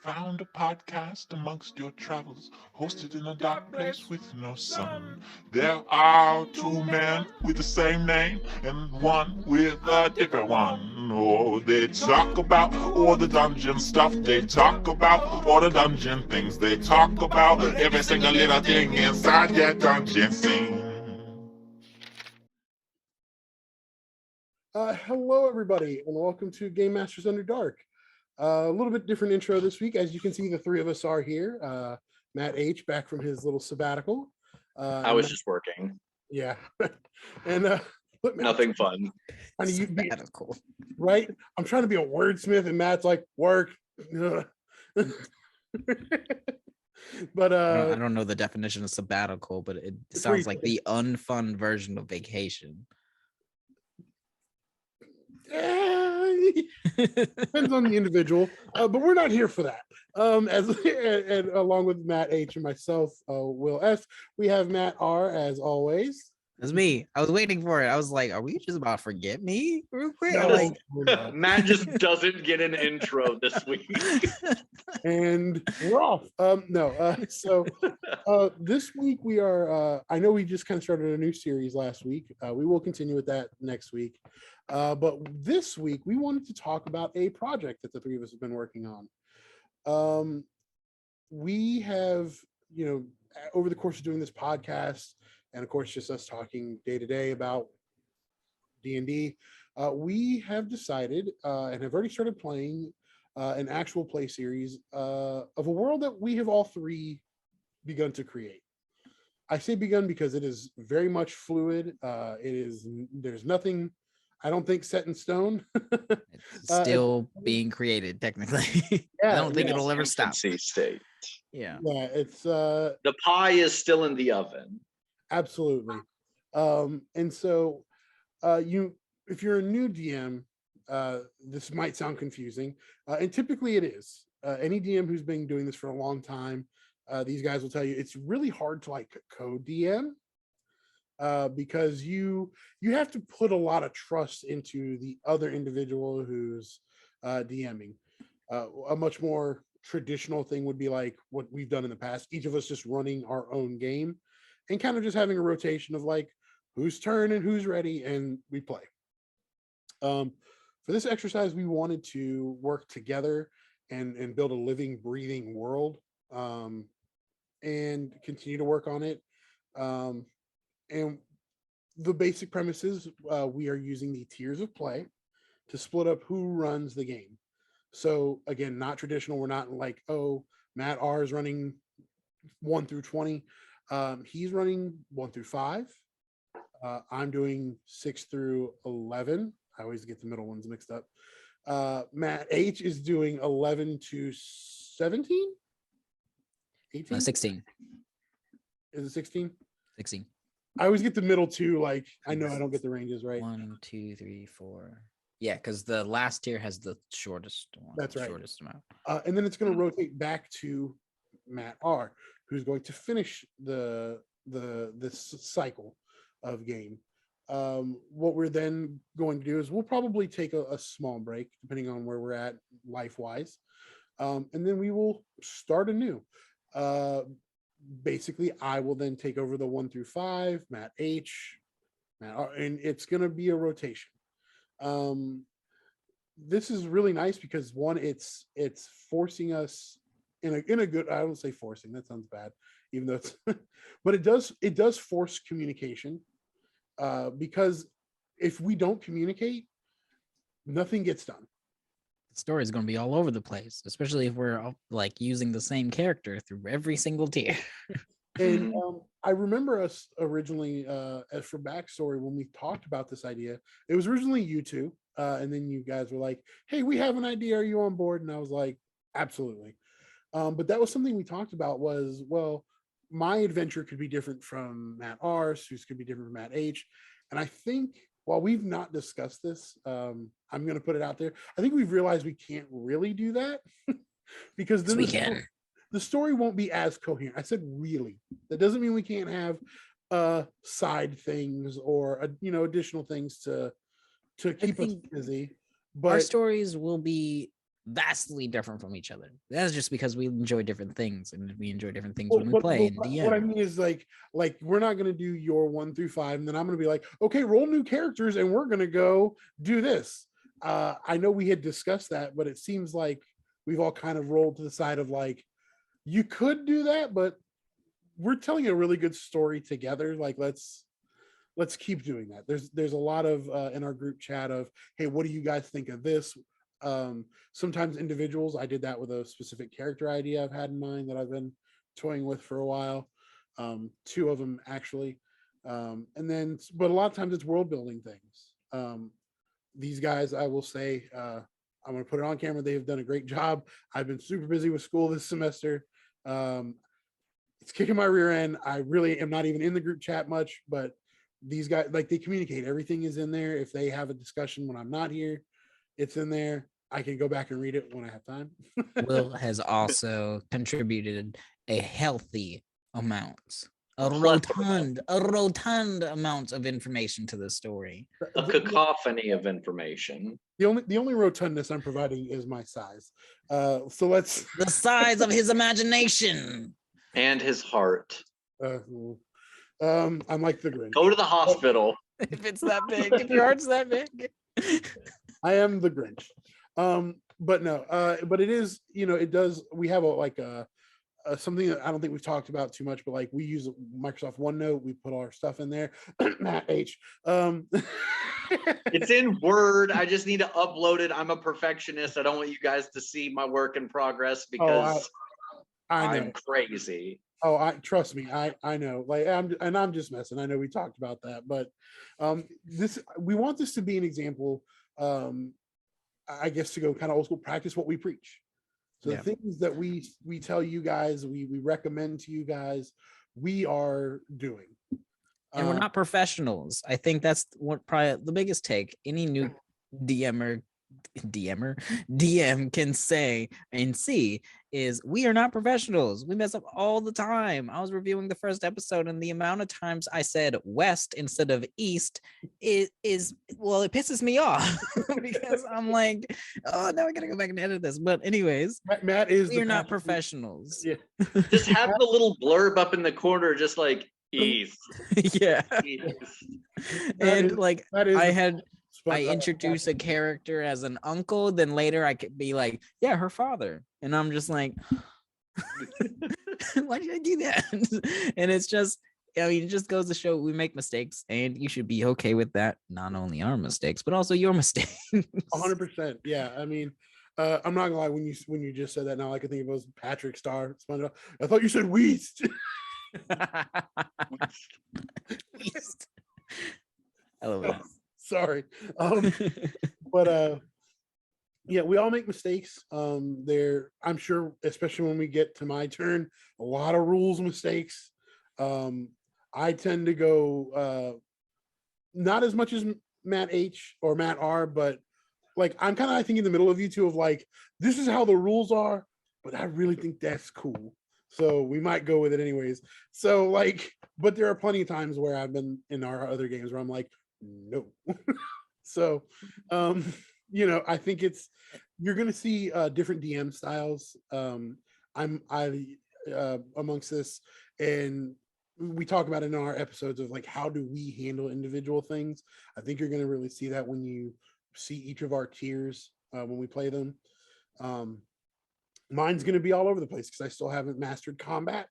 found a podcast amongst your travels, hosted in a dark place with no sun. There are two men with the same name and one with a different one. Oh, they talk about all the dungeon stuff. They talk about all the dungeon things. They talk about every single little thing inside their dungeon scene. Hello, everybody, and welcome to Game Masters Under Dark. A little bit different intro this week. As you can see, the three of us are here. Matt H. back from his little sabbatical. I was just working. Yeah. And look, Matt, Nothing fun. Sabbatical. Right? I'm trying to be a wordsmith, and Matt's like, work. But I don't know the definition of sabbatical, but it sounds like the unfun version of vacation. Depends on the individual, but we're not here for that. And along with Matt H and myself, Will S, we have Matt R as always. That's me. I was waiting for it. I was like, are we just about to forget me real quick? No, Like, Matt just doesn't get an intro this week. And we're off. So this week we are, I know we just kind of started a new series last week. We will continue with that next week. But this week we wanted to talk about a project that the three of us have been working on. We have, over the course of doing this podcast, and of course just us talking day to day about D&D, we have decided and have already started playing an actual play series of a world that we have all three begun to create. I say begun because it is very much fluid. There's nothing, I don't think, set in stone. it's still being created technically. Yeah, I don't think it'll ever stop. Infancy state. Yeah. Yeah, it's The pie is still in the oven. absolutely. And so if you're a new DM, this might sound confusing, and typically it is. Any DM who's been doing this for a long time, these guys will tell you it's really hard to like code DM, because you have to put a lot of trust into the other individual who's DMing. A much more traditional thing would be like what we've done in the past, each of us just running our own game and kind of just having a rotation of like whose turn and who's ready, and we play. For this exercise, we wanted to work together and build a living, breathing world, and continue to work on it. And the basic premise is we are using the tiers of play to split up who runs the game. So again, not traditional. We're not like, oh, Matt R is running 1 through 20. He's running 1 through 5. I'm doing 6 through 11. I always get the middle ones mixed up. Matt H is doing 11 to 17? 18? 16. Is it 16? 16. I always get the middle two. Like, I know I don't get the ranges right. 1, 2, 3, 4. Yeah, because the last tier has the shortest one. That's right. Shortest amount. And then it's going to rotate back to Matt R, who's going to finish this cycle of game. What we're then going to do is we'll probably take a small break, depending on where we're at life-wise. And then we will start anew. Basically, I will then take over the 1 through 5, Matt H, Matt R, and it's going to be a rotation. This is really nice because one, it's forcing us in a good, I won't say forcing, that sounds bad, even though it's but it does force communication, because if we don't communicate, nothing gets done. The story is going to be all over the place, especially if we're all, like, using the same character through every single tier. And I remember us originally, as for backstory, when we talked about this idea, it was originally you two, and then you guys were like, hey, we have an idea, are you on board? And I was like, absolutely. But that was something we talked about was, well, my adventure could be different from Matt R's, whose could be different from Matt H. And I think while we've not discussed this, I'm going to put it out there. I think we've realized we can't really do that because then the story won't be as coherent. I said really. That doesn't mean we can't have side things or additional things to keep us busy. But our stories will be vastly different from each other. That's just because we enjoy different things, and we enjoy different things Well, when we but play and what I DM. mean is like we're not gonna do your 1 through 5, and then I'm gonna be like, okay, roll new characters, and we're gonna go do this. I know we had discussed that, but it seems like we've all kind of rolled to the side of like, you could do that, but we're telling a really good story together. Like let's keep doing that. There's a lot of in our group chat of, hey, what do you guys think of this? Sometimes individuals, I did that with a specific character idea I've had in mind that I've been toying with for a while. 2 of them actually. And then, but a lot of times it's world building things. These guys, I will say, I'm going to put it on camera. They have done a great job. I've been super busy with school this semester. It's kicking my rear end. I really am not even in the group chat much, but these guys, like, they communicate. Everything is in there. If they have a discussion when I'm not here, it's in there. I can go back and read it when I have time. Will has also contributed a healthy amount, a plethora. rotund amount of information to the story. A cacophony of information. The only rotundness I'm providing is my size. So let's The size of his imagination. And his heart. I'm like the Grinch. Go to the hospital. If it's that big, if your heart's that big. I am the Grinch. But no, but it is, it does, we have a something that I don't think we've talked about too much, but like we use Microsoft OneNote, we put all our stuff in there. Matt H. It's in Word. I just need to upload it. I'm a perfectionist. I don't want you guys to see my work in progress because I know. I'm crazy. Oh, I trust me. I know. Like I'm just messing. I know we talked about that, but we want this to be an example. I guess to go kind of old school, practice what we preach. So the things that we tell you guys, we recommend to you guys, we are doing. And we're not professionals. I think that's what probably the biggest take any new DM can say and see is we are not professionals. We mess up all the time. I was reviewing the first episode, and the amount of times I said west instead of east it pisses me off because I'm like, oh, now I gotta go back and edit this. But anyways, Matt is we are not professionals. Yeah. Just have the little blurb up in the corner, just like east. Yeah. East. And like I I introduce a character as an uncle, then later I could be like, yeah, her father. And I'm just like, why did I do that? And it's just, I mean, it just goes to show we make mistakes, and you should be okay with that. Not only our mistakes, but also your mistakes. 100%. Yeah. I mean, I'm not gonna lie, when you just said that, now I can think of it was Patrick Star. SpongeBob. I thought you said Weast. Weast. I love that. Sorry. But yeah, we all make mistakes. I'm sure, especially when we get to my turn, a lot of rules mistakes. I tend to go not as much as Matt H or Matt R, but like I'm kind of, I think, in the middle of you two of like, this is how the rules are, but I really think that's cool. So we might go with it anyways. So like, but there are plenty of times where I've been in our other games where I'm like, no. So I think you're gonna see different DM styles. I amongst this, and we talk about it in our episodes of like, how do we handle individual things. I think you're gonna really see that when you see each of our tiers when we play them. Mine's gonna be all over the place because I still haven't mastered combat.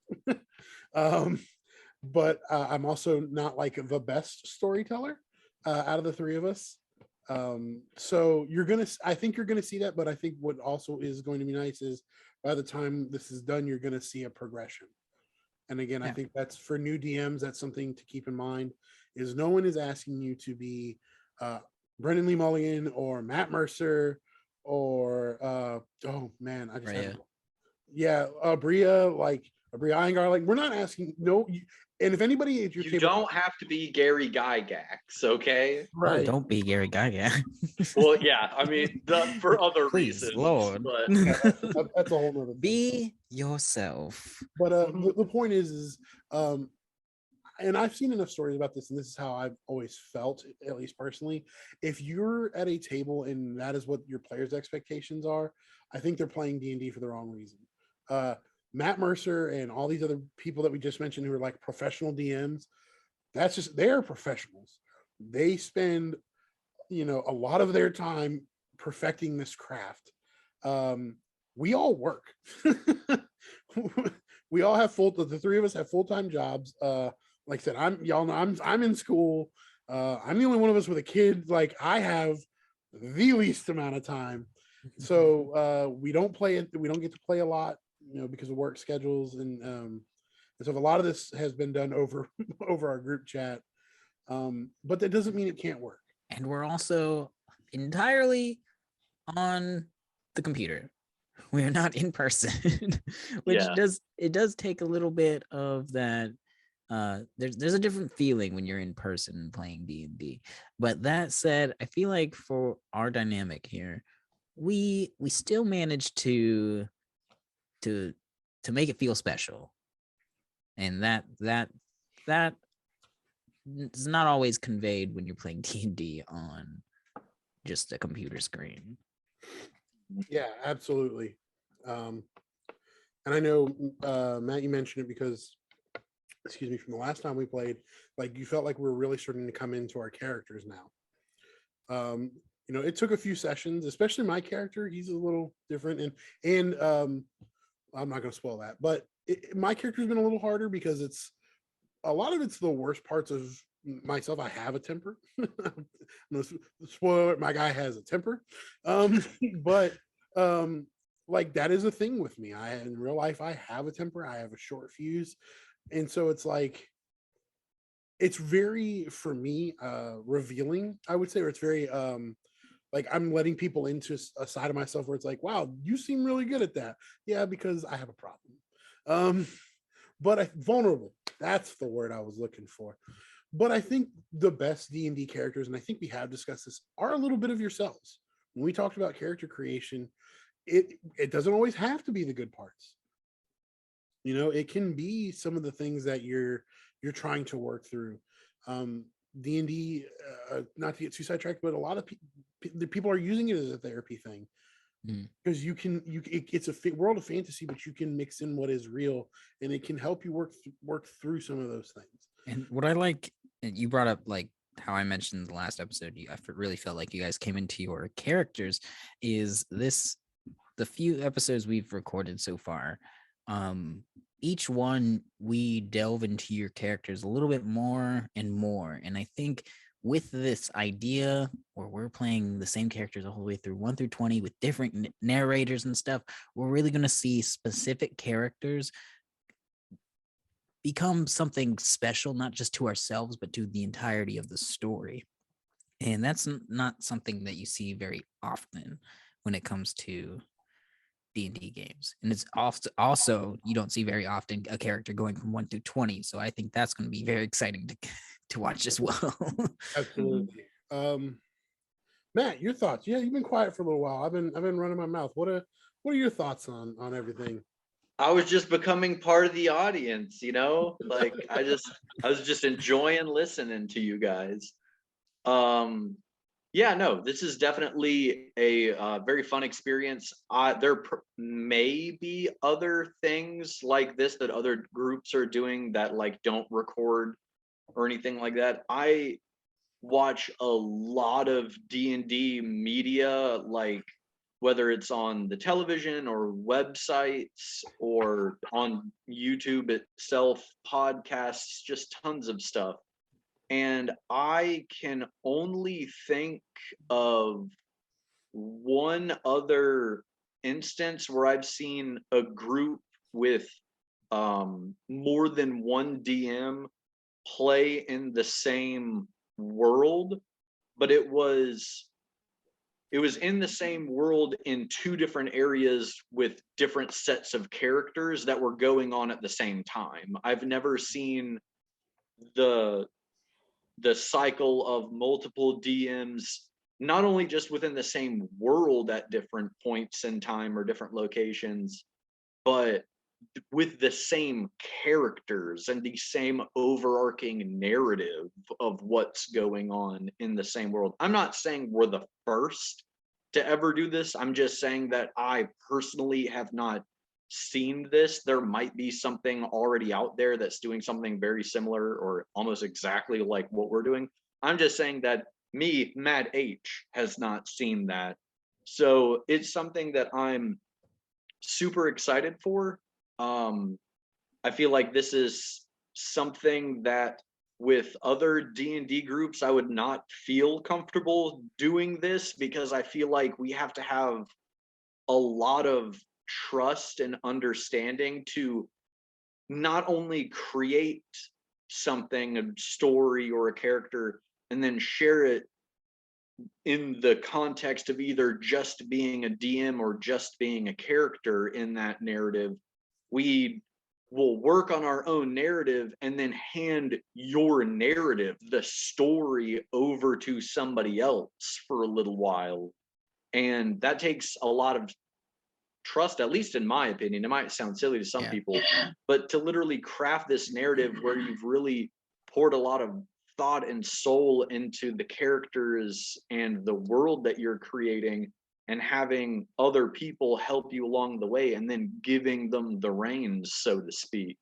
But I'm also not like the best storyteller out of the 3 of us. So I think you're gonna see that, but I think what also is going to be nice is by the time this is done, you're gonna see a progression. And again, I think that's for new DMs, that's something to keep in mind, is no one is asking you to be Brendan Lee Mulligan or Matt Mercer or oh man, I just Bria, like Bria Iyengar. Like, we're not asking, no. And if anybody at your You table, don't have to be Gary Gygax, okay? right? Oh, don't be Gary Gygax. Well, yeah, I mean, for other Please, reasons. Lord. But That's a whole nother thing. Be yourself. But the point is and I've seen enough stories about this, and this is how I've always felt, at least personally. If you're at a table and that is what your players' expectations are, I think they're playing D&D for the wrong reason. Matt Mercer and all these other people that we just mentioned who are like professional DMs, they're professionals. They spend, a lot of their time perfecting this craft. We all work. We all have the three of us have full-time jobs. Like I said, I'm in school. I'm the only one of us with a kid. Like I have the least amount of time. So we don't get to play a lot, because of work schedules. And so a lot of this has been done over our group chat. But that doesn't mean it can't work. And we're also entirely on the computer. We're not in person, which does take a little bit of that. There's a different feeling when you're in person playing D&D. But that said, I feel like for our dynamic here, we still managed to make it feel special, and that is not always conveyed when you're playing D&D on just a computer screen. Yeah, absolutely. And I know, Matt, you mentioned it because, excuse me, from the last time we played, like you felt like we were really starting to come into our characters now. It took a few sessions, especially my character. He's a little different, and I'm not going to spoil that, but my character's been a little harder because a lot of it's the worst parts of myself. I have a temper. No spoiler, my guy has a temper. But like that is a thing with me. In real life, I have a temper. I have a short fuse. And so it's like, it's very, for me, revealing, I would say, or it's very, like I'm letting people into a side of myself where it's like, wow, you seem really good at that. Yeah, because I have a problem. But vulnerable, that's the word I was looking for. But I think the best D&D characters, and I think we have discussed this, are a little bit of yourselves. When we talked about character creation, it doesn't always have to be the good parts. It can be some of the things that you're trying to work through. D&D, not to get too sidetracked, but a lot of people are using it as a therapy thing. Because it's a world of fantasy, but you can mix in what is real, and it can help you work through some of those things. And what I like, and you brought up like how I mentioned in the last episode, I really felt like you guys came into your characters, is the few episodes we've recorded so far, each one we delve into your characters a little bit more and more. And I think with this idea where we're playing the same characters all the way through 1 through 20 with different narrators and stuff, we're really going to see specific characters become something special, not just to ourselves, but to the entirety of the story. And that's not something that you see very often when it comes to D&D games. And it's also, you don't see very often a character going from 1 through 20. So I think that's going to be very exciting to watch as well. Absolutely. Matt, your thoughts? Yeah, you've been quiet for a little while. I've been running my mouth. What are your thoughts on everything? I was just becoming part of the audience, like I was just enjoying listening to you guys. Yeah, no, this is definitely a very fun experience. There may be other things like this that other groups are doing that like don't record or anything like that. I watch a lot of D&D media, like whether it's on the television or websites or on YouTube itself, podcasts, just tons of stuff. And I can only think of one other instance where I've seen a group with more than one DM play in the same world, but it was in the same world in two different areas with different sets of characters that were going on at the same time. I've never seen the cycle of multiple DMs, not only just within the same world at different points in time or different locations, but with the same characters and the same overarching narrative of what's going on in the same world. I'm not saying we're the first to ever do this. I'm just saying that I personally have not seen this. There might be something already out there that's doing something very similar or almost exactly like what we're doing. I'm just saying that me, Matt H, has not seen that. So it's something that I'm super excited for. I feel like this is something that with other D&D groups, I would not feel comfortable doing this because I feel like we have to have a lot of trust and understanding to not only create something, a story or a character, and then share it in the context of either just being a DM or just being a character in that narrative. We will work on our own narrative and then hand your narrative, the story, over to somebody else for a little while. And that takes a lot of trust, at least in my opinion. It might sound silly to some people, but to literally craft this narrative where you've really poured a lot of thought and soul into the characters and the world that you're creating, and having other people help you along the way and then giving them the reins, so to speak,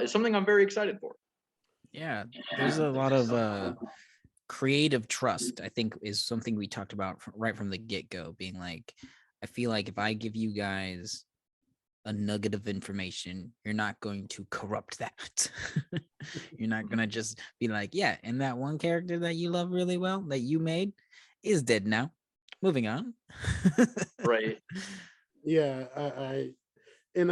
is something I'm very excited for. Yeah, there's a lot of creative trust, I think, is something we talked about right from the get-go, being like, I feel like if I give you guys a nugget of information, you're not going to corrupt that. You're not going to just be like, yeah, and that one character that you love really well that you made is dead now. Moving on. Right. Yeah, I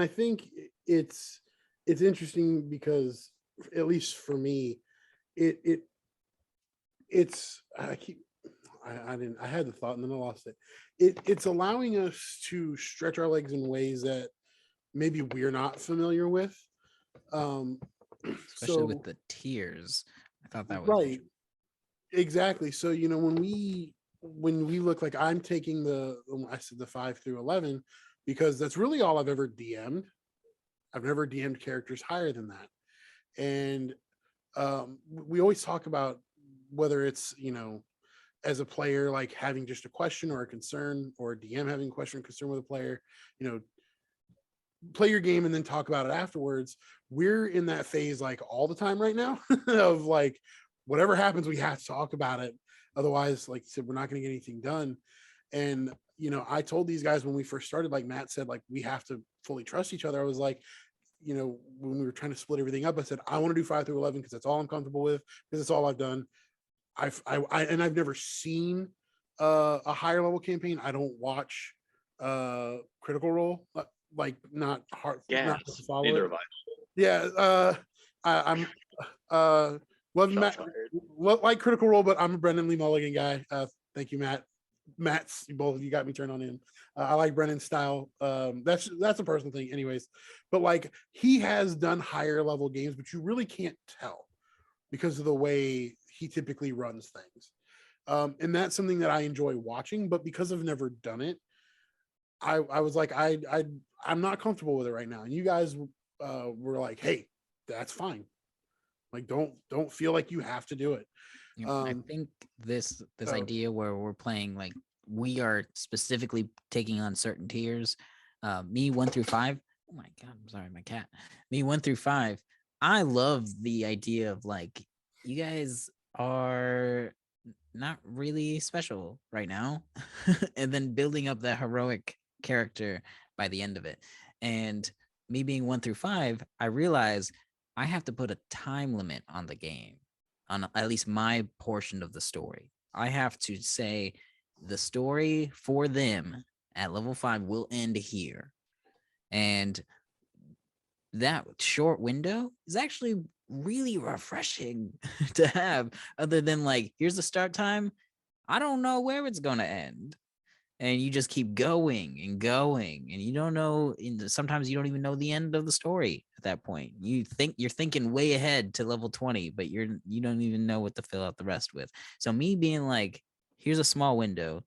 think it's interesting because, at least for me, it's I had the thought and then I lost it. It's allowing us to stretch our legs in ways that maybe we're not familiar with. Especially with the tiers. I thought that was right. Exactly. So, when we look, like, I'm taking I said the 5 through 11 because that's really all I've ever DM'd. I've never DM'd characters higher than that. And we always talk about whether it's, as a player, like having just a question or a concern, or a DM having a question or concern with a player, play your game and then talk about it afterwards. We're in that phase like all the time right now of like, whatever happens, we have to talk about it. Otherwise, like I said, we're not going to get anything done. And, I told these guys when we first started, like Matt said, like, we have to fully trust each other. I was like, when we were trying to split everything up, I said, I want to do 5 through 11 because that's all I'm comfortable with, because it's all I've done. I've never seen a higher level campaign. I don't watch Critical Role, like, not hard. Yeah, not to follow neither it. have I. Yeah, I'm love Matt, Shots fired. like Critical Role, but I'm a Brendan Lee Mulligan guy. Thank you, Matt. Matt's, both of you got me turned on in. I like Brendan's style. That's a personal thing, anyways. But like, he has done higher level games, but you really can't tell because of the way he typically runs things. And that's something that I enjoy watching. But because I've never done it, I was like, I'm not comfortable with it right now. And you guys were like, hey, that's fine. Like, don't feel like you have to do it. I think this idea where we're playing, like, we are specifically taking on certain tiers. Me 1 through 5. Oh my god, I'm sorry, my cat. Me 1 through 5. I love the idea of, like, you guys are not really special right now, and then building up that heroic character by the end of it. And me being 1 through 5, I realize I have to put a time limit on the game, on at least my portion of the story. I have to say the story for them at level 5 will end here. And that short window is actually really refreshing to have, other than like, here's the start time. I don't know where it's going to end. And you just keep going and going, and you don't know. Sometimes you don't even know the end of the story at that point. You're thinking way ahead to level 20, but you don't even know what to fill out the rest with. So me being like, here's a small window,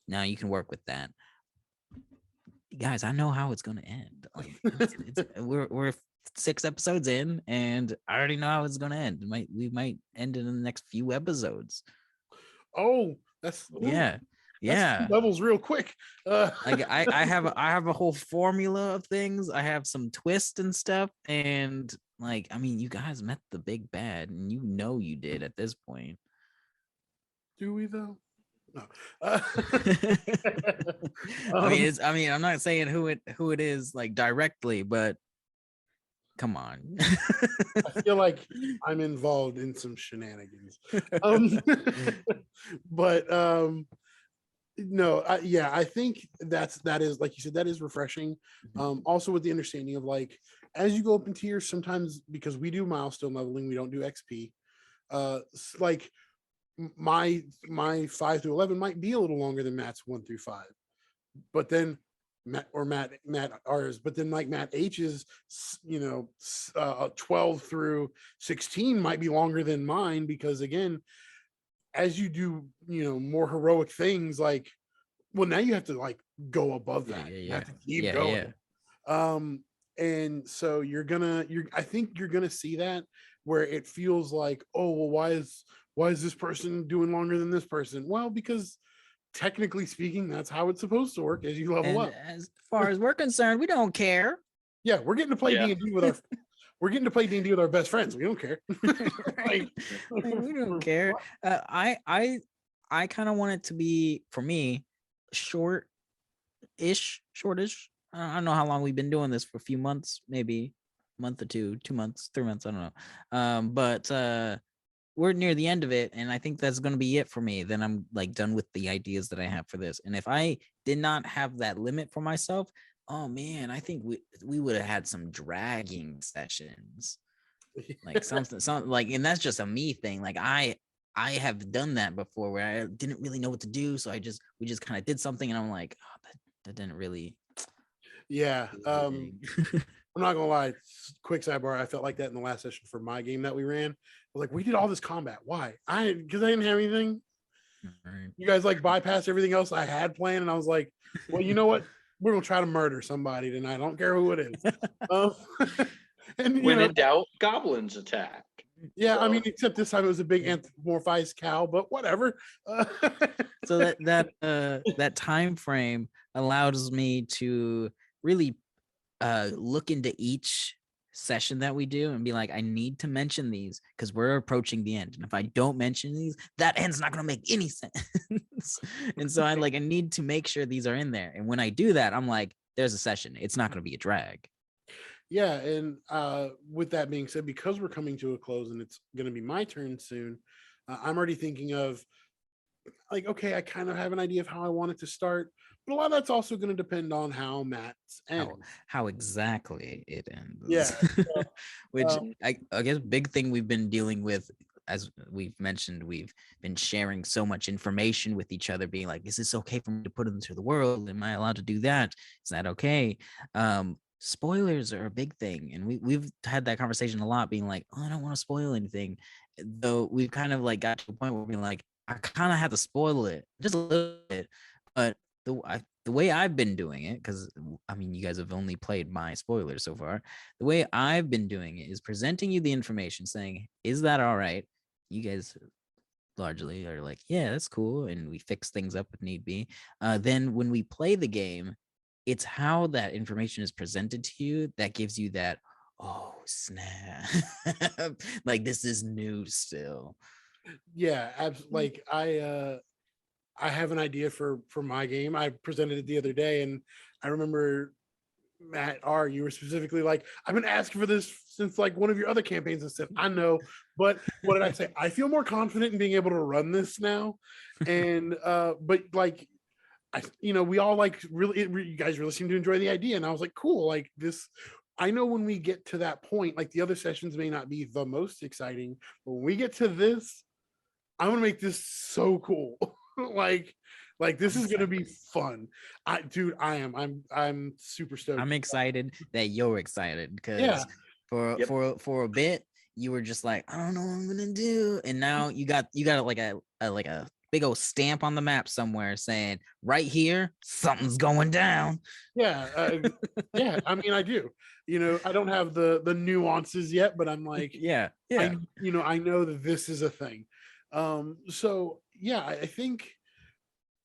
now you can work with that. Guys, I know how it's going to end. Like, we're 6 episodes in, and I already know how it's going to end. We might end it in the next few episodes. Oh, that's Yeah. Yeah. levels real quick. Like I have a whole formula of things. I have some twist and stuff, and like I mean, you guys met the big bad, and you know you did at this point. Do we though? No. I mean, I'm not saying who it is like directly, but come on. I feel like I'm involved in some shenanigans. Um, but no, yeah, I think that is like you said, that is refreshing. Also with the understanding of like as you go up in tiers, sometimes because we do milestone leveling, we don't do XP. Like my 5 through 11 might be a little longer than Matt's 1 through 5, but then Matt ours, but then like Matt H's, 12 through 16 might be longer than mine because again, as you do, more heroic things, like, well, now you have to like go above that. You have to keep going. And so I think you're gonna see that where it feels like, oh, well, why is this person doing longer than this person? Well, because technically speaking, that's how it's supposed to work as you level And up. as far as we're concerned, we don't care. Yeah, we're getting to play Yeah. D&D with our we're getting to play D&D with our best friends. We don't care. Right? Like, we don't care. I kind of want it to be, for me, shortish. I don't know how long we've been doing this, for a few months, maybe a month or 2 months, 3 months, I don't know. But we're near the end of it, and I think that's going to be it for me. Then I'm like done with the ideas that I have for this. And if I did not have that limit for myself, oh man, I think we would have had some dragging sessions, like something like, and that's just a me thing. Like I have done that before where I didn't really know what to do, so we just kind of did something, and I'm like, oh, that didn't really. Yeah. do anything." I'm not gonna lie. Quick sidebar. I felt like that in the last session for my game that we ran. I was like, we did all this combat. Why? Because I didn't have anything. Right. You guys like bypassed everything else I had planned, and I was like, well, you know what? We're gonna try to murder somebody tonight. I don't care who it is. And When in doubt, goblins attack. yeah, I So- mean, except this time it was a big anthropomorphized cow, but whatever. So that time frame allows me to really look into each session that we do and be like, I need to mention these because we're approaching the end, and if I don't mention these, that end's not going to make any sense. And so I need to make sure these are in there, and when I do that, I'm like, there's a session, it's not going to be a drag. Yeah, and with that being said, because we're coming to a close and it's going to be my turn soon, I'm already thinking of like, okay, I kind of have an idea of how I want it to start, but a lot of that's also going to depend on how Matt's ends. How exactly it ends. Yeah. Which I guess big thing we've been dealing with, as we've mentioned, we've been sharing so much information with each other, being like, is this okay for me to put into the world? Am I allowed to do that? Is that okay? Spoilers are a big thing, and we've had that conversation a lot, being like, oh, I don't want to spoil anything, though we've kind of like got to a point where we're being like, I kind of have to spoil it just a little bit. But the way I've been doing it, because I mean, you guys have only played my spoilers so far. The way I've been doing it is presenting you the information, saying, is that all right? You guys largely are like, yeah, that's cool, and we fix things up if need be. Then when we play the game, it's how that information is presented to you that gives you that, oh snap, like this is new still. Yeah, absolutely. Like I have an idea for my game. I presented it the other day, and I remember Matt R, you were specifically like, I've been asking for this since like one of your other campaigns. And said, I know, but what did I say? I feel more confident in being able to run this now. And but like we all like you guys really seem to enjoy the idea, and I was like, cool, like this. I know when we get to that point, like the other sessions may not be the most exciting, but when we get to this, I'm gonna make this so cool. like this is gonna be fun. I'm super stoked. I'm excited that you're excited, because Yeah. for a bit you were just like, I don't know what I'm gonna do, and now you got like a big old stamp on the map somewhere saying, right here, something's going down. Yeah, yeah. I mean, I do. I don't have the nuances yet, but I'm like, Yeah. I know that this is a thing. So yeah, I think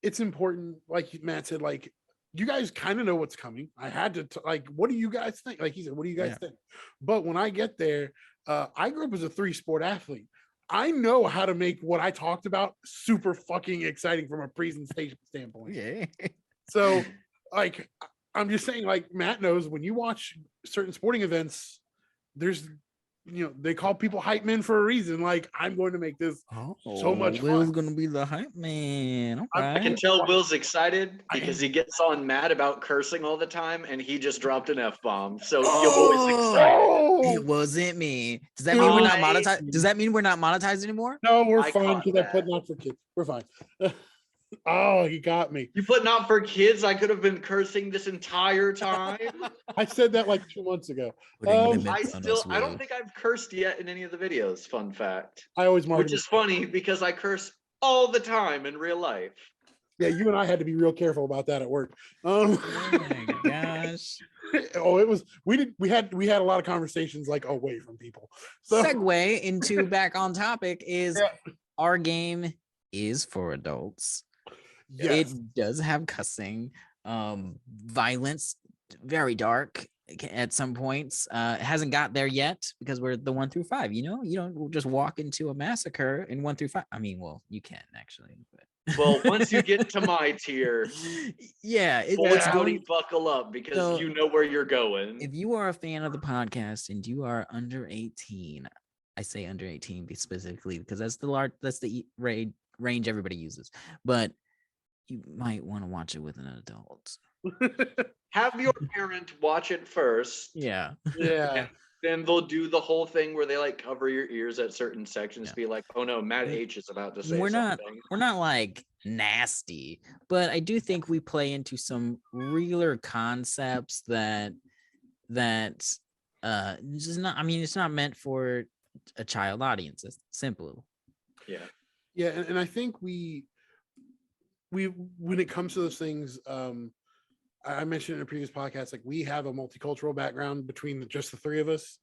it's important, like Matt said, like you guys kind of know what's coming. I had to like, what do you guys think? Like he said, what do you guys Yeah. think? But when I get there, I grew up as a 3-sport athlete. I know how to make what I talked about super fucking exciting from a presentation standpoint. Yeah. So, like, I'm just saying, like Matt knows, when you watch certain sporting events, there's, they call people hype men for a reason. Like, I'm going to make this so much Will's fun. gonna be the hype man. All I I can right. tell Will's excited I because am. he gets on mad about cursing all the time, and he just dropped an F-bomb. So your boy's Oh, excited. it Oh wasn't me. Does that mean we're not I- monetized? Does that mean we're not monetized anymore? no, we're I fine caught because I put that. not for kids. We're fine. Oh, he got me. You put not for kids. I could have been cursing this entire time. I said that like 2 months ago. Putting Um, limits on us, I don't Will. think I've cursed yet in any of the videos. Fun fact, I always mark which is funny because I curse all the time in real life. Yeah, you and I had to be real careful about that at work. Oh my gosh. It was we had a lot of conversations like away from people. So Segue into back on topic is Yeah. our game is for adults. yes, It does have cussing, violence, very dark at some points. It hasn't got there yet because we're the 1 through 5. You don't just walk into a massacre in 1 through 5. I mean, well, you can actually, but Well, once you get to my tier, yeah, boys, it's Cody, going. buckle up because So, you know where you're going. If you are a fan of the podcast and you are under 18, I say under 18 specifically because that's the range everybody uses. But you might want to watch it with an adult. Have your parent watch it first. Yeah. yeah. Then they'll do the whole thing where they like cover your ears at certain sections, Yeah. be like, "Oh no, Matt We- H is about to say We're something." not like nasty, but I do think we play into some realer concepts that this is not. I mean, it's not meant for a child audience. It's simple. Yeah. Yeah, and I think we when it comes to those things, I mentioned in a previous podcast, like we have a multicultural background between just the three of us,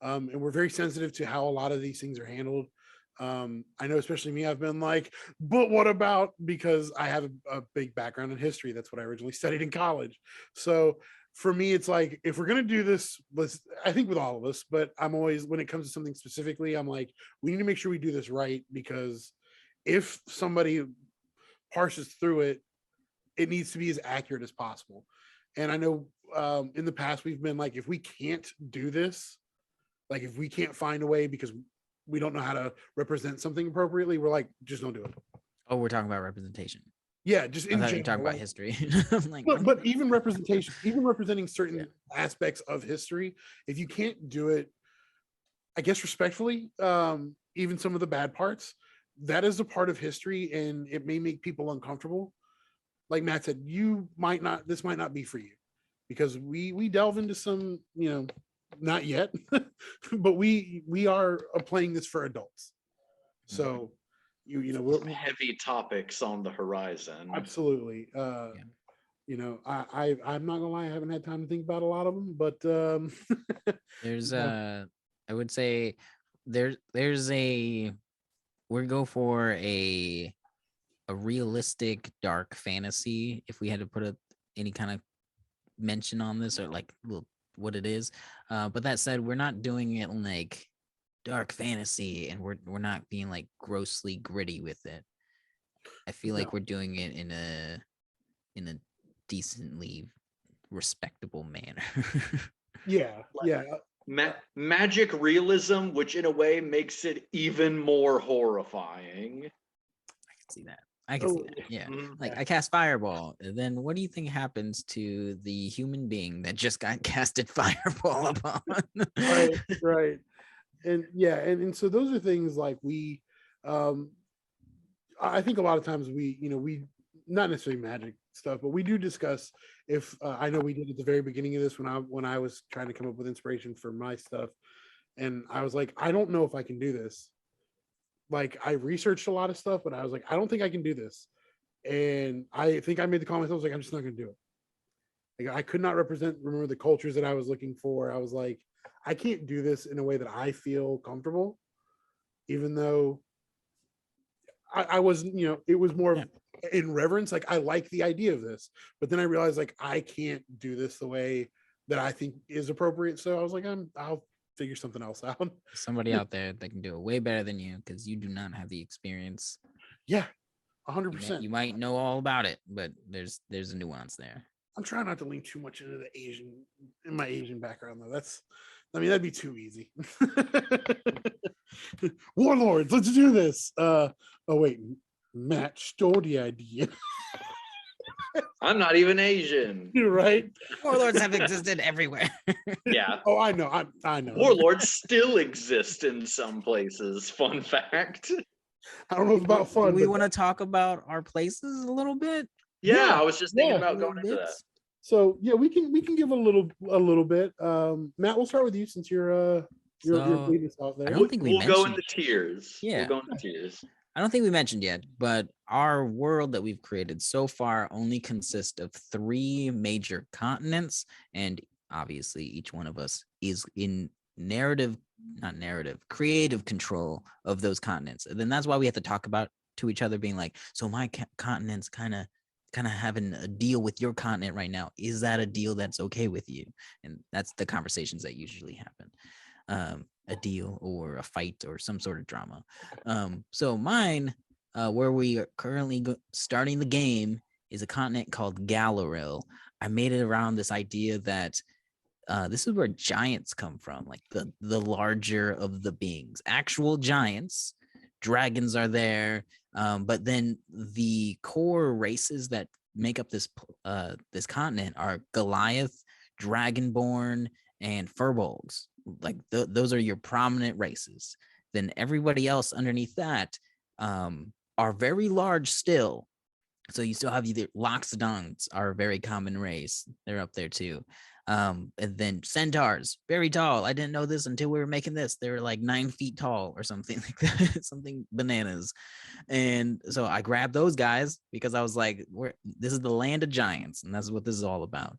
and we're very sensitive to how a lot of these things are handled. I know, especially me, I've been like, but what about, because I have a big background in history. That's what I originally studied in college. So for me, it's like, if we're going to do this, I think with all of us, but I'm always, when it comes to something specifically, I'm like, we need to make sure we do this right, because if somebody parses through it, it needs to be as accurate as possible. And I know in the past we've been like, if we can't do this, like if we can't find a way because we don't know how to represent something appropriately, we're like, just don't do it. Oh, we're talking about representation. Yeah, just I in thought you were general. talking about Like, history. I'm like, but even representation, even representing certain Yeah. aspects of history, if you can't do it, I guess respectfully, even some of the bad parts, that is a part of history, and it may make people uncomfortable. Like Matt said, this might not be for you, because we delve into some, not yet, but we are playing this for adults. So we're Heavy topics on the horizon. absolutely. I'm not gonna lie, I haven't had time to think about a lot of them, but there's Yeah. I would say we go for a realistic dark fantasy, if we had to put any kind of mention on this, or like what it is. But that said, we're not doing it like dark fantasy, and we're not being like grossly gritty with it. I feel like No. we're doing it in a decently respectable manner. yeah, yeah, Magic realism, which in a way makes it even more horrifying. I can see that. I can see Oh, that. Yeah. Mhm. Like, Yeah. I cast fireball. And then what do you think happens to the human being that just got casted fireball upon? right. And yeah, and so those are things like we I think a lot of times we not necessarily magic stuff, but we do discuss, if I know we did at the very beginning of this when I was trying to come up with inspiration for my stuff, and I was like, I don't know if I can do this. Like, I researched a lot of stuff, but I was like, I don't think I can do this. And I think I made the comment, I was like, I'm just not gonna do it. Like, I could not remember the cultures that I was looking for. I was like, I can't do this in a way that I feel comfortable, even though I wasn't, it was more Yeah. of in reverence. Like I like the idea of this, but then I realized like I can't do this the way that I think is appropriate. So I was like, I'll figure something else out. Somebody out there that can do it way better than you because you do not have the experience. Yeah, You 100%. might know all about it, but there's a nuance there. I'm trying not to lean too much into my Asian background though. That'd be too easy. Warlords, let's do this. Oh wait, Matt stole the idea. I'm not even Asian. You're right. Warlords have existed everywhere. Yeah. Oh, I know. I know. Warlords still exist in some places. Fun fact. I don't know if it's about fun. Do we but- want to talk about our places a little bit? Yeah, Yeah, I was just thinking yeah. about Little going into that. bits? So yeah, we can give a little bit. Matt, we'll start with you since you're So, leading us out there. I don't think we We'll go mentioned into tiers. Yeah. We'll go into tiers. I don't think we mentioned yet, but our world that we've created so far only consists of 3 major continents, and obviously each one of us is in creative control of those continents. And then that's why we have to talk about to each other, being like, so my continent's kind of having a deal with your continent right now. Is that a deal that's okay with you? And that's the conversations that usually happen. A deal or a fight or some sort of drama. So mine, where we are currently starting the game, is a continent called Galaril. I made it around this idea that this is where giants come from, like the larger of the beings, actual giants. Dragons are there, but then the core races that make up this continent are Goliath, Dragonborn, and Furbolgs. Like those are your prominent races. Then everybody else underneath that are very large still. So you still have either Loxodons are a very common race. They're up there too. And then centaurs, very tall. I didn't know this until we were making this. They were like 9 feet tall or something like that, something bananas. And so I grabbed those guys because I was like, this is the land of giants, and that's what this is all about.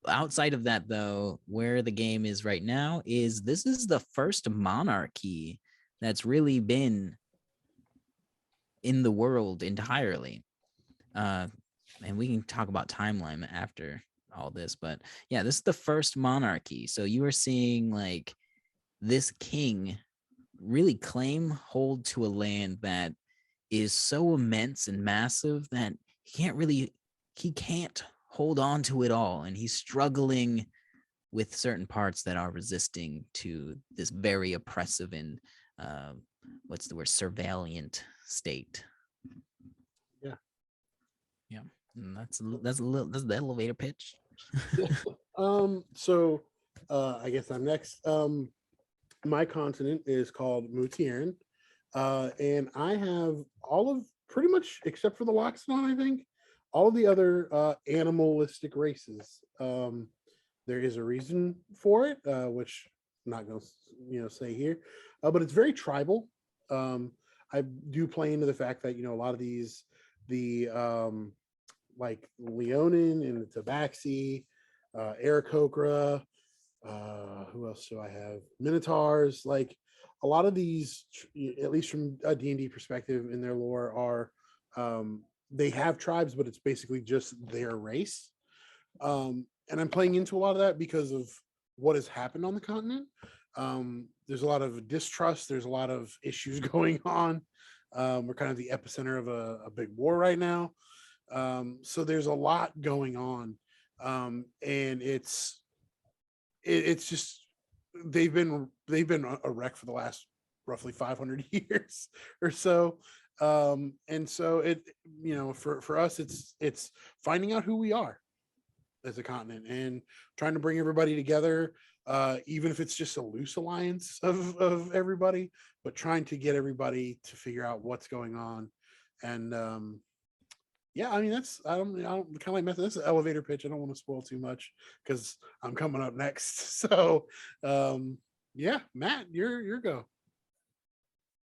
Outside of that, though, where the game is right now is this is the first monarchy that's really been in the world entirely. And we can talk about timeline after all this, but yeah, this is the first monarchy. So you are seeing like this king really claim hold to a land that is so immense and massive that he can't hold on to it all, and he's struggling with certain parts that are resisting to this very oppressive and what's the word, surveillant state. Yeah. And that's the elevator pitch. So I guess I'm next. My continent is called Mutiern, and I have all of, pretty much except for the Loxodon, I think, all of the other animalistic races. There is a reason for it, which I'm not going to say here, but it's very tribal. I do play into the fact that a lot of these, like Leonin and the Tabaxi, Aarakocra, who else do I have? Minotaurs. Like a lot of these, at least from a D&D perspective in their lore, are they have tribes, but it's basically just their race. And I'm playing into a lot of that because of what has happened on the continent. There's a lot of distrust. There's a lot of issues going on. We're kind of the epicenter of a big war right now. So there's a lot going on. And it's just, they've been a wreck for the last roughly 500 years or so. And so it, for us, it's finding out who we are as a continent and trying to bring everybody together, even if it's just a loose alliance of everybody, but trying to get everybody to figure out what's going on. And yeah, I mean, I don't kind of like method. That's an elevator pitch. I don't want to spoil too much because I'm coming up next. So yeah, Matt, your go.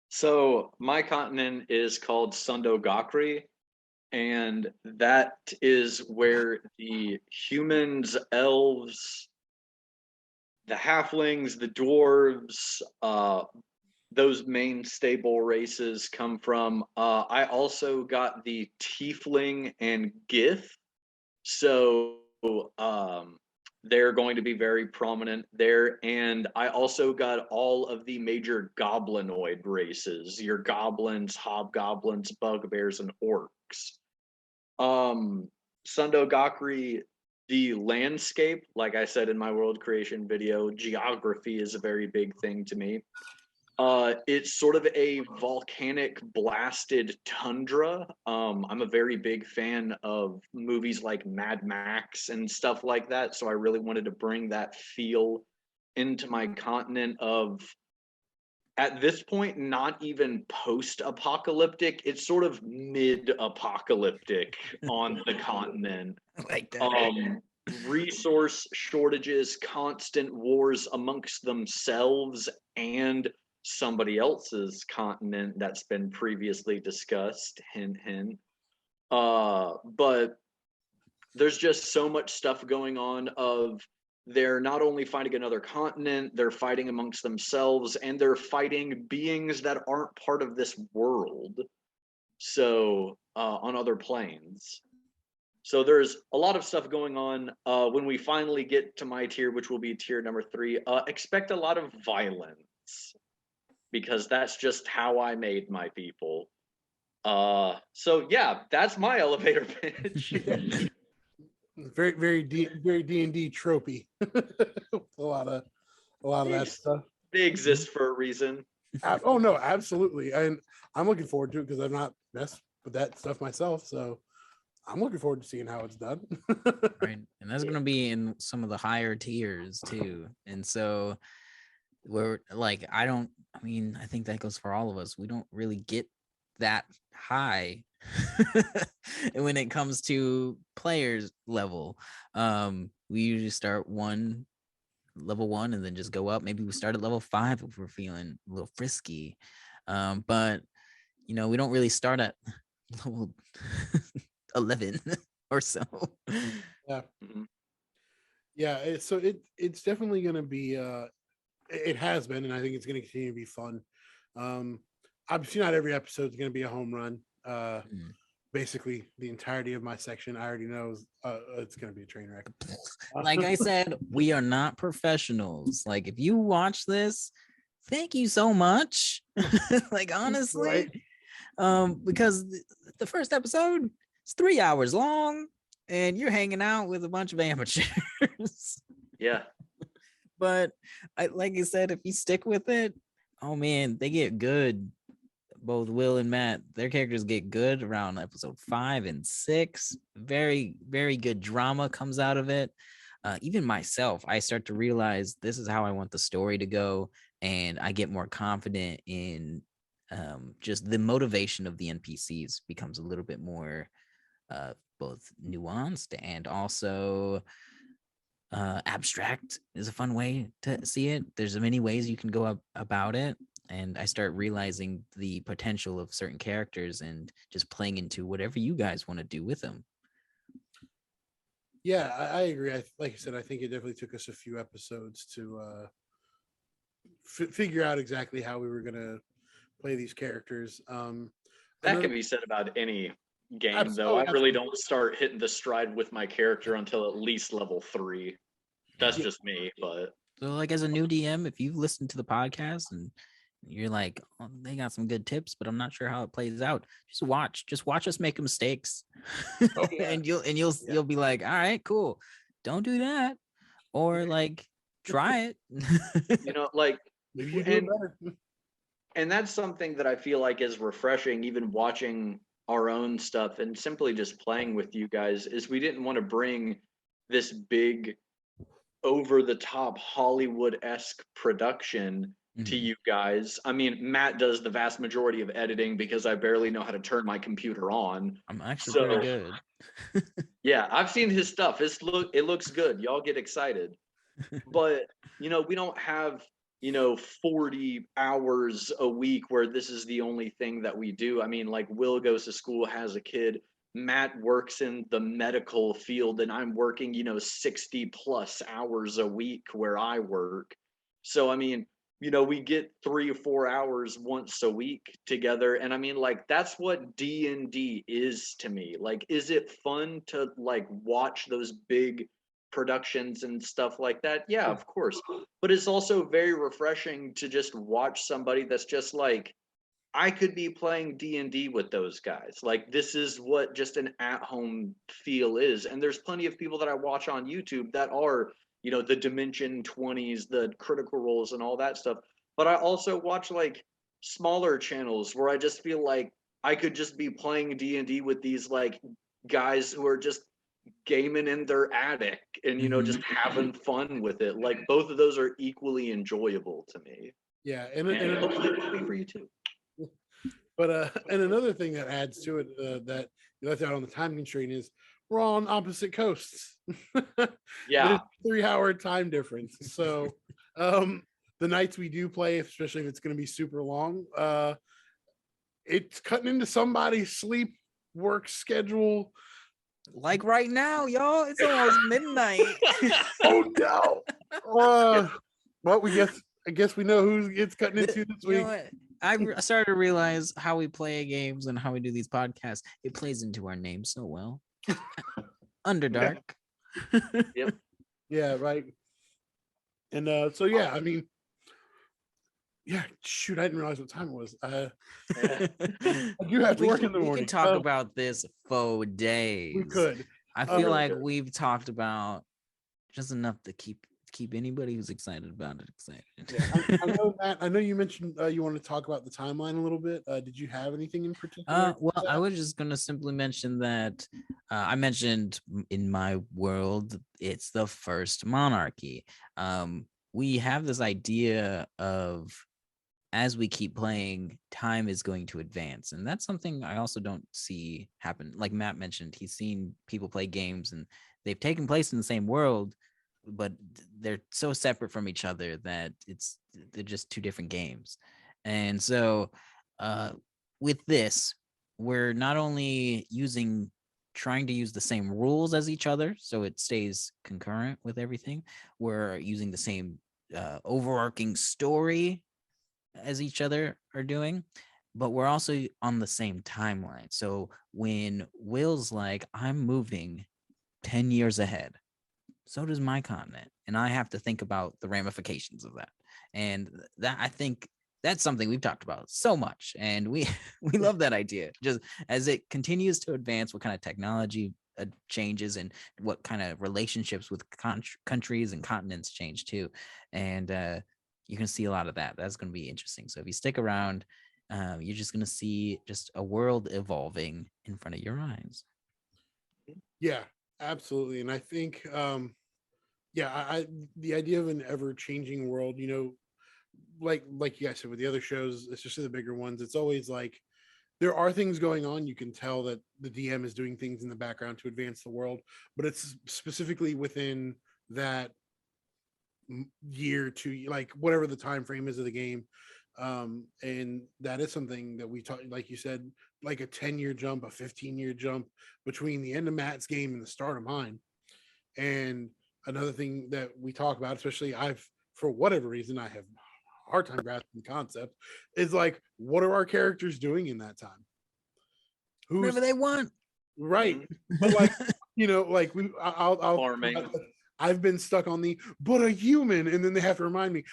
So my continent is called Sundogakri, and that is where the humans, elves, the halflings, the dwarves, those main stable races come from. I also got the Tiefling and Gith, so they're going to be very prominent there. And I also got all of the major goblinoid races: your goblins, hobgoblins, bugbears, and orcs. Sundo Gakri, the landscape, like I said in my world creation video, geography is a very big thing to me. It's sort of a volcanic blasted tundra. I'm a very big fan of movies like Mad Max and stuff like that, so I really wanted to bring that feel into my continent of, at this point, not even post-apocalyptic, it's sort of mid-apocalyptic on the continent. Like that. Resource shortages, constant wars amongst themselves and somebody else's continent that's been previously discussed, hint hint. But there's just so much stuff going on of, they're not only fighting another continent, they're fighting amongst themselves, and they're fighting beings that aren't part of this world. So on other planes. So there's a lot of stuff going on. When we finally get to my tier, which will be tier number 3, expect a lot of violence, because that's just how I made my people. So yeah, that's my elevator pitch. Very D&D tropey. a lot of that stuff. They exist for a reason. Oh no, absolutely. And I'm looking forward to it because I've not messed with that stuff myself. So I'm looking forward to seeing how it's done. Right. And that's going to be in some of the higher tiers too. And so we're like, I think that goes for all of us. We don't really get that high and when it comes to players level. We usually start level 1 and then just go up. Maybe we start at level 5 if we're feeling a little frisky. But we don't really start at level 11 or so. Yeah. Mhm. Yeah, it's definitely going to be it has been, and I think it's going to continue to be fun. Obviously not every episode is going to be a home run. Basically the entirety of my section I already know it's going to be a train wreck. Like I said, we are not professionals. Like, if you watch this, thank you so much. Like, honestly, Right. Because the first episode is 3 hours long and you're hanging out with a bunch of amateurs. Yeah. But like I said, if you stick with it, oh man, they get good. Both Will and Matt, their characters get good around episode 5 and 6. Very, very good drama comes out of it. Even myself, I start to realize this is how I want the story to go, and I get more confident in just the motivation of the NPCs becomes a little bit more both nuanced and also abstract is a fun way to see it. There's many ways you can go about it, and I start realizing the potential of certain characters and just playing into whatever you guys want to do with them. Yeah, I agree. Like I said, I think it definitely took us a few episodes to figure out exactly how we were going to play these characters. That can be said about any game, though. Absolutely. I really don't start hitting the stride with my character until at least level 3. That's Yeah. just me, but So, like, as a new DM, if you've listened to the podcast and you're like, oh, they got some good tips, but I'm not sure how it plays out, just watch us make mistakes. Oh, yeah. and you'll be like, all right, cool, don't do that, or like try it. like, Maybe you do it better. and that's something that I feel like is refreshing, even watching our own stuff and simply just playing with you guys, is we didn't want to bring this big over the top Hollywood-esque production to you guys. I mean, Matt does the vast majority of editing because I barely know how to turn my computer on. I'm actually pretty good. Yeah, I've seen his stuff. It looks good. Y'all get excited. But, we don't have, 40 hours a week where this is the only thing that we do. I mean, like, Will goes to school, has a kid. Matt works in the medical field, and I'm working, 60 plus hours a week where I work. So, I mean, we get 3 or 4 hours once a week together. And I mean, like, that's what D&D is to me. Like, is it fun to like watch those big productions and stuff like that? Yeah, of course. But it's also very refreshing to just watch somebody that's just like, I could be playing D&D with those guys. Like, this is what just an at-home feel is. And there's plenty of people that I watch on YouTube that are, the Dimension 20s, the Critical Roles and all that stuff. But I also watch like smaller channels where I just feel like I could just be playing D&D with these like guys who are just gaming in their attic and just having fun with it. Like, both of those are equally enjoyable to me. Yeah, And hopefully it will be for you too. but and another thing that adds to it that you left out on the time constraint is we're all on opposite coasts. Yeah. 3-hour time difference. So the nights we do play, especially if it's going to be super long, it's cutting into somebody's sleep work schedule. Like right now, y'all, it's almost midnight. Oh no. Well, I guess we know who it's cutting into this You week. know what? I started to realize how we play games and how we do these podcasts. It plays into our name so well. Underdark. Yep. Yeah, right. And so yeah, I mean, yeah, shoot, I didn't realize what time it was. I do have to work in the We morning. can talk about this for days. We could. I feel like Okay. we've talked about just enough to keep anybody who's excited about it excited. Yeah, I know Matt. I know you mentioned you want to talk about the timeline a little bit. Did you have anything in particular? Well, I was just gonna simply mention that I mentioned in my world, it's the first monarchy. We have this idea of as we keep playing, time is going to advance, and that's something I also don't see happen. Like Matt mentioned, he's seen people play games and they've taken place in the same world, but they're so separate from each other that they're just two different games. And so with this, we're not only trying to use the same rules as each other so it stays concurrent with everything, we're using the same overarching story as each other are doing, but we're also on the same timeline. So when Will's like, I'm moving 10 years ahead, so does my continent, and I have to think about the ramifications of that. And that, I think that's something we've talked about so much, and we love that idea. Just as it continues to advance, what kind of technology changes and what kind of relationships with countries and continents change too. And you can see a lot of that. That's going to be interesting. So if you stick around, you're just going to see just a world evolving in front of your eyes. Yeah, absolutely. And I think, I the idea of an ever-changing world, like you guys said with the other shows, especially the bigger ones, it's always like there are things going on. You can tell that the DM is doing things in the background to advance the world, but it's specifically within that year to like whatever the time frame is of the game. And that is something that we talk, like you said, like a 10-year jump, a 15-year jump between the end of Matt's game and the start of mine. And another thing that we talk about, especially for whatever reason, I have a hard time grasping the concept, is like, what are our characters doing in that time? Whatever they want. Right. But like, like I'll Farming. I've been stuck on but a human, and then they have to remind me,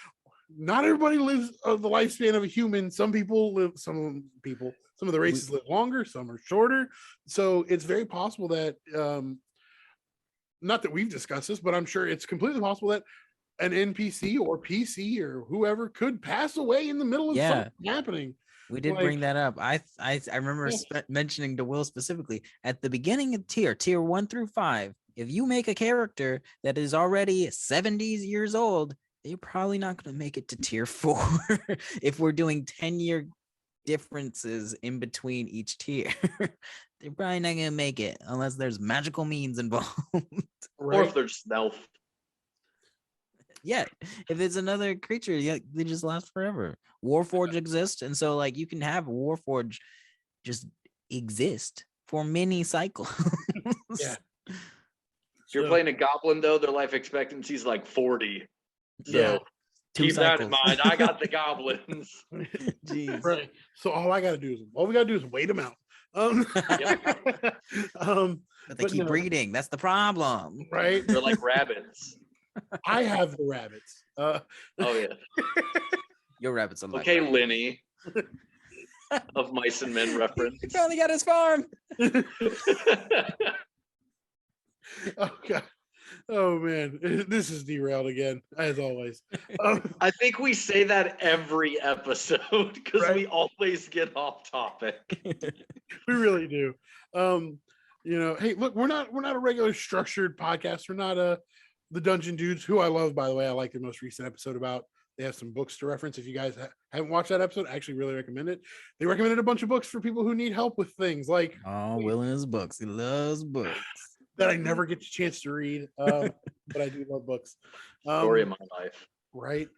not everybody lives the lifespan of a human. Some of the races live longer, some are shorter. So it's very possible that not that we've discussed this, but I'm sure it's completely possible that an NPC or PC or whoever could pass away in the middle of something happening. We did bring that up. I remember mentioning to Will specifically at the beginning of tier 1 through 5. If you make a character that is already 70 years old, you're probably not going to make it to tier 4 if we're doing 10-year differences in between each tier. They're probably not going to make it unless there's magical means involved. Or if there's stealth. Yeah, if it's another creature, they just last forever. Warforge exists, and so like you can have Warforge just exist for many cycles. Yeah. If you're playing a goblin, though, their life expectancy is like 40. So Yeah. 2 Keep that in cycles. mind. I got the goblins. Jeez. Right. So all we gotta do is wait them out. Um, But they But keep no. breeding. That's the problem. right. They're like rabbits. I have the rabbits. Oh yeah. Your rabbits are like Okay, rabbits. Lenny. Of Mice and Men reference. He finally got his farm. Oh god. Oh man, this is derailed again, as always. I think we say that every episode because Right. we always get off topic. We really do. Hey, look, we're not a regular structured podcast. We're not the Dungeon Dudes, who I love, by the way. I like the most recent episode about. They have some books to reference. If you guys haven't watched that episode, I actually really recommend it. They recommended a bunch of books for people who need help with things like Oh, Will and his books. He loves books. that I never get a chance to read, but I do love books. Story of my life. Right.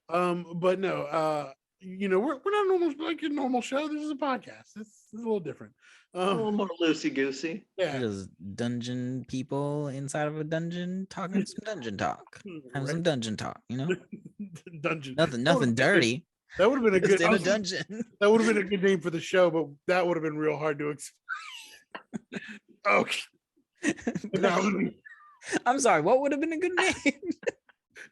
But no, we're not normal like a normal show. This is a podcast. It's a little different. A little more loosey goosey. Yeah. Just dungeon people inside of a dungeon talking some dungeon talk. Having some Right. dungeon talk, you know? Dungeon. Nothing dirty. That would have been a Just good. in a dungeon. That would have been a good name for the show, but that would have been real hard to explain. Okay. No, I'm sorry, what would have been a good name?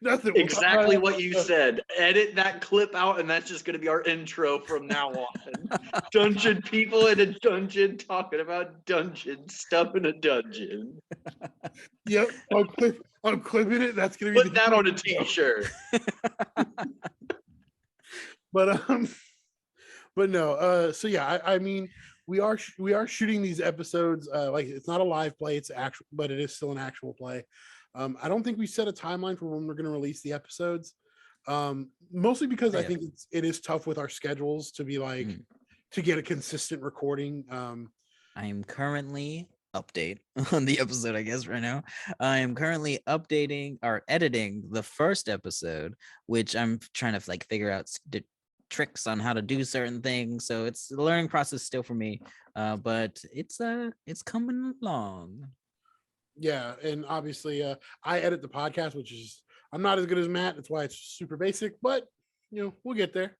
nothing. Exactly what you said. Edit that clip out, and that's just going to be our intro from now on. Dungeon people in a dungeon talking about dungeon stuff in a dungeon. Yep. I'm clipping it. That's gonna be Put that on a t-shirt. But no. So yeah, I mean, we are shooting these episodes. Like it's not a live play. It's actual, but it is still an actual play. I don't think we set a timeline for when we're going to release the episodes. Mostly because I Yeah. think it is tough with our schedules to be like to get a consistent recording. I am currently update on the episode, I guess, right now. I am currently updating or editing the first episode, which I'm trying to like figure out the tricks on how to do certain things. So it's a learning process still for me. But it's coming along. Yeah, and obviously I edit the podcast, which is I'm not as good as Matt. That's why it's super basic, but we'll get there.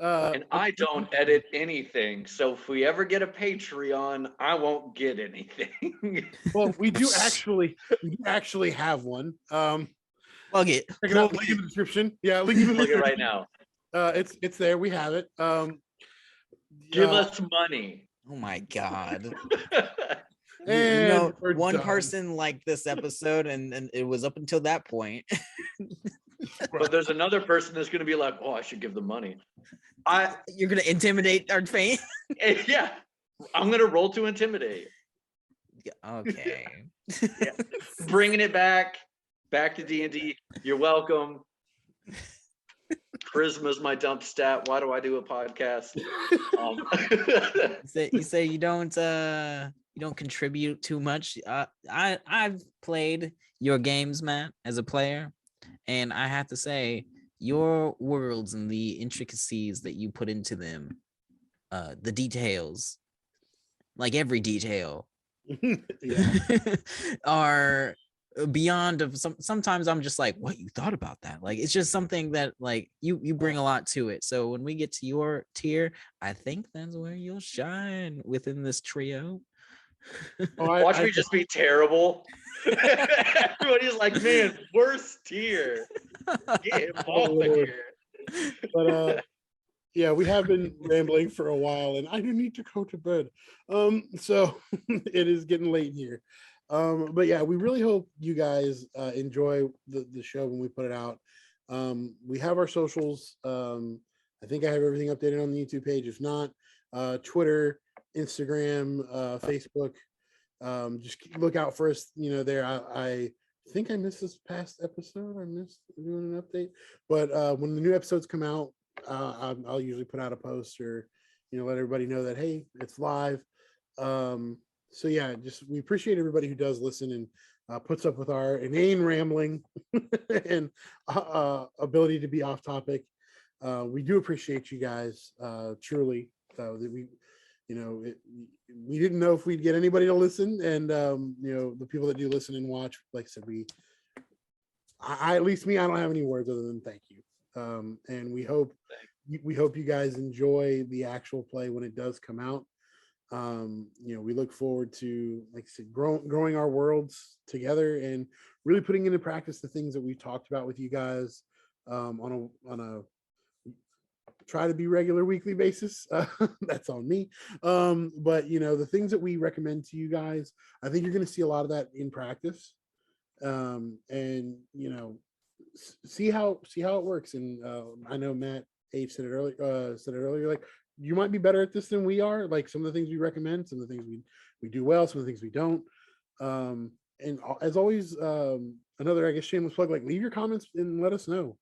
And I don't edit anything. So if we ever get a Patreon, I won't get anything. Well, we do actually have one. Plug it. Check it out, link in the description. Yeah, link in the Look it description. right now. It's there. We have it. Give us money. Oh my god. And we're one done. person liked this episode and it was up until that point. But there's another person that's going to be like, oh, I should give them money. You're gonna intimidate our fame. Yeah, I'm going to roll to intimidate. Okay. Bringing it back to D&D. You're welcome. Charisma's my dump stat. Why do I do a podcast? You say you don't contribute too much. I've played your games, Matt, as a player, and I have to say your worlds and the intricacies that you put into them, the details, like every detail, Yeah. are beyond of sometimes I'm just like, what, you thought about that? Like it's just something that like you bring a lot to it. So when we get to your tier, I think that's where you'll shine within this trio. Watch me just be terrible. Everybody's like, man, worst tier. Get him off of here. But yeah, we have been rambling for a while, and I do need to go to bed. So it is getting late here. But yeah, we really hope you guys enjoy the show when we put it out. We have our socials. I think I have everything updated on the YouTube page. If not, Twitter, Instagram, Facebook. Just look out for us. There. I think I missed this past episode. I missed doing an update. But when the new episodes come out, I'll usually put out a post or let everybody know that hey, it's live. So yeah, we appreciate everybody who does listen and puts up with our inane rambling and ability to be off topic. We do appreciate you guys truly. We didn't know if we'd get anybody to listen, and the people that do listen and watch, like I said, at least me, I don't have any words other than thank you. And we hope you guys enjoy the actual play when it does come out. We look forward to, like I said, growing our worlds together and really putting into practice the things that we've talked about with you guys on a try to be regular weekly basis. That's on me. But the things that we recommend to you guys, I think you're going to see a lot of that in practice. And see how it works. And I know Matt Abe said it earlier, like, you might be better at this than we are. Like, some of the things we recommend, some of the things we do well, some of the things we don't. And as always, another, I guess, shameless plug, like, leave your comments and let us know.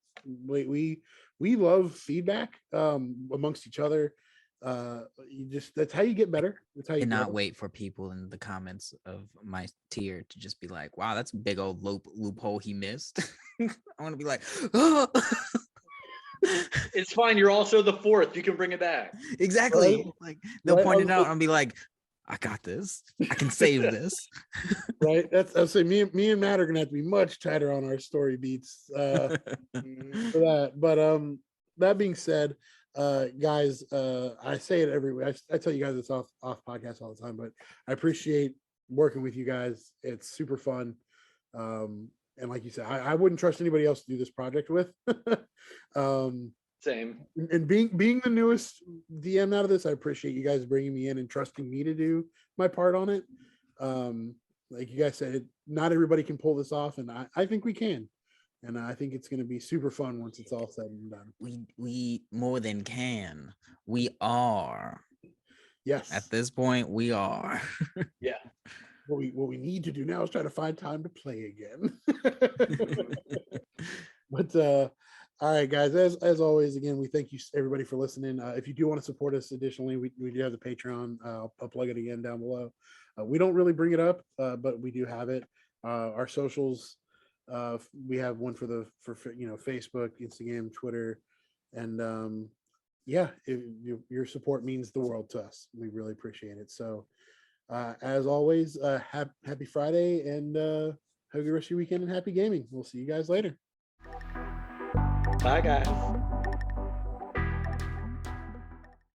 We love feedback amongst each other. That's how you get better. That's how you Cannot grow. wait for people in the comments of my tier to just be like, wow, that's a big old loophole he missed. I want to be like, oh. It's fine. You're also the fourth. You can bring it back. Exactly. Right. Like, they'll Right, point I it was out like- and be like, I got this. I can save this. Right. I'll say me and Matt are gonna have to be much tighter on our story beats for that. But that being said, guys, I say it every week. I tell you guys it's off podcast all the time, but I appreciate working with you guys. It's super fun. And like you said, I wouldn't trust anybody else to do this project with. Same. And being the newest DM out of this, I appreciate you guys bringing me in and trusting me to do my part on it. Like you guys said, not everybody can pull this off, and I think we can. And I think it's going to be super fun once it's all said and done. We more than can. We are. Yes. At this point, we are. Yeah. What we need to do now is try to find time to play again. But all right, guys, as always, again, we thank you everybody for listening. If you do want to support us additionally, we do have the Patreon. I'll plug it again down below. We don't really bring it up, but we do have it. Our socials, we have one for Facebook, Instagram, Twitter, and your support means the world to us. We really appreciate it. So as always, happy Friday, and have a good rest of your weekend and happy gaming. We'll see you guys later. Bye, guys.